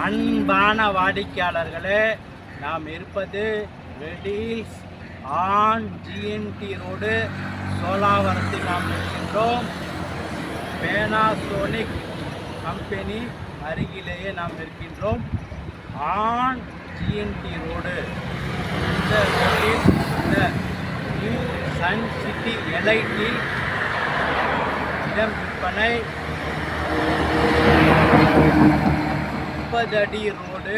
அன்பான வாடிக்கையாளர்களே, நாம் இருப்பது ரெடில்ஸ் ஆன் ஜிஎன்டி ரோடு சோலாவரத்தில் நாம் இருக்கின்றோம். பேனாசோனிக் கம்பெனி அருகிலேயே நாம் இருக்கின்றோம். ஆன் ஜிஎன்டி ரோடு இந்த ரோட்டில் இந்த நியூ சன் சிட்டி எலைட்டில் இடம் விற்பனை 30 அடி ரோடு,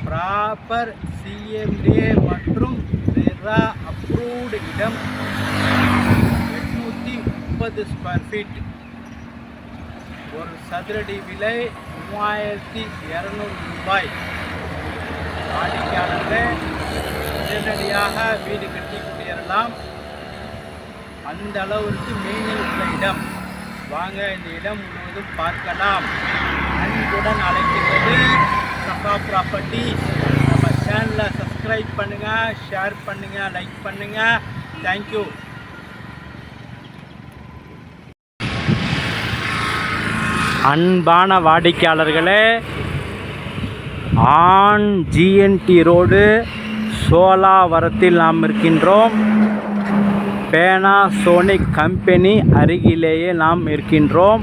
ப்ராப்பர் சிஎம்டிஏ மற்றும் ரெரா அப்ரூவ்டு இடம், 830 ஸ்கொயர் ஃபீட். ஒரு சதுரடி விலை 3200 ரூபாய். வாடிக்கையாளர்களே, உடனடியாக வீடு கட்டி குடியேறலாம். அந்த அளவிற்கு மெயினில் உள்ள இடம். வாங்க இந்த இடம் முழுவதும் பார்க்கலாம். அன்புடன் அழைக்கிறது சஃபா ப்ராப்பர்ட்டிஸ். நம்ம சேனலை சப்ஸ்கிரைப் பண்ணுங்கள், ஷேர் பண்ணுங்கள், லைக் பண்ணுங்கள். தேங்க்யூ. அன்பான வாடிக்கையாளர்களே, ஆன் ஜிஎன்டி ரோடு சோலாவரத்தில் நாம் இருக்கின்றோம். பேனாசோனிக் கம்பெனி அருகிலேயே நாம் இருக்கின்றோம்.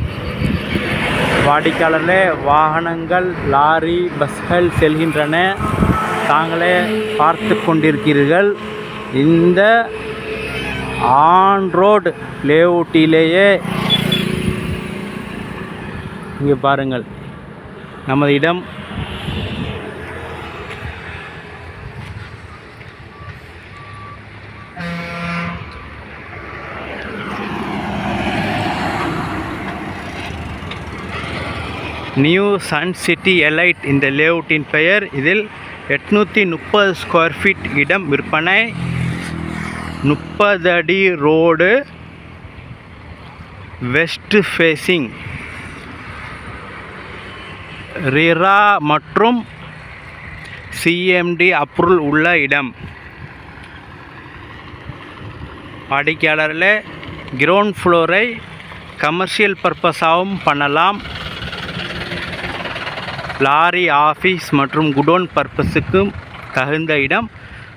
வாடிக்கையாளர்களே, வாகனங்கள், லாரி, பஸ்கள் செல்கின்றன. தாங்களே பார்த்து கொண்டிருக்கிறீர்கள். இந்த ஆன் ரோடு லேஅவுட்டிலேயே இங்கே பாருங்கள் நமது இடம். நியூ சன் சிட்டி எலைட் இந்த லேஅவுட்டின் பெயர். இதில் 830 ஸ்கொயர் ஃபீட் இடம் விற்பனை. 30 அடி ரோடு, வெஸ்ட் ஃபேஸிங், ரெரா மற்றும் சிஎம்டி அப்ரூவல் உள்ள இடம். வாடிக்கையாளர்களே, கிரவுண்ட் ஃப்ளோரை கமர்ஷியல் பர்பஸாகவும் பண்ணலாம். லாரி, ஆஃபீஸ் மற்றும் குடோன் பர்பஸுக்கும் தகுந்த இடம்.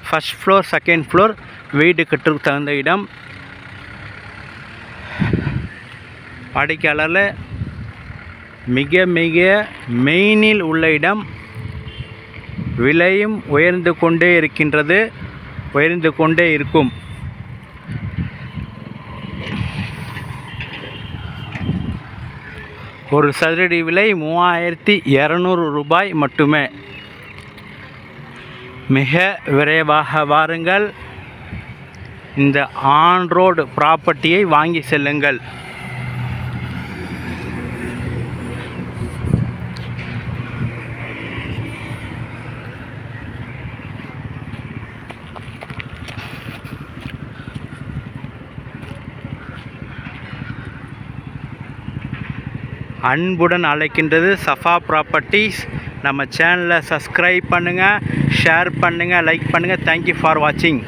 ஃபர்ஸ்ட் ஃப்ளோர், செகண்ட் ஃப்ளோர் வீடு கட்டுறதுக்கு தகுந்த இடம். வாடிக்கையாளரில் மிக மிக மெயினில் உள்ள இடம். விலையும் உயர்ந்து கொண்டே இருக்கின்றது, உயர்ந்து கொண்டே இருக்கும். ஒரு சதுரடி விலை 3200 ரூபாய் மட்டுமே. மிக விரைவாக வாருங்கள், இந்த ஆன் ரோடு ப்ராப்பர்ட்டியை வாங்கி செல்லுங்கள். அன்புடன் அழைக்கின்றது சஃபா ப்ராப்பர்ட்டிஸ். நம்ம சேனலை சப்ஸ்கிரைப் பண்ணுங்கள், ஷேர் பண்ணுங்கள், லைக் பண்ணுங்கள். தேங்க்யூ ஃபார் வாட்சிங்.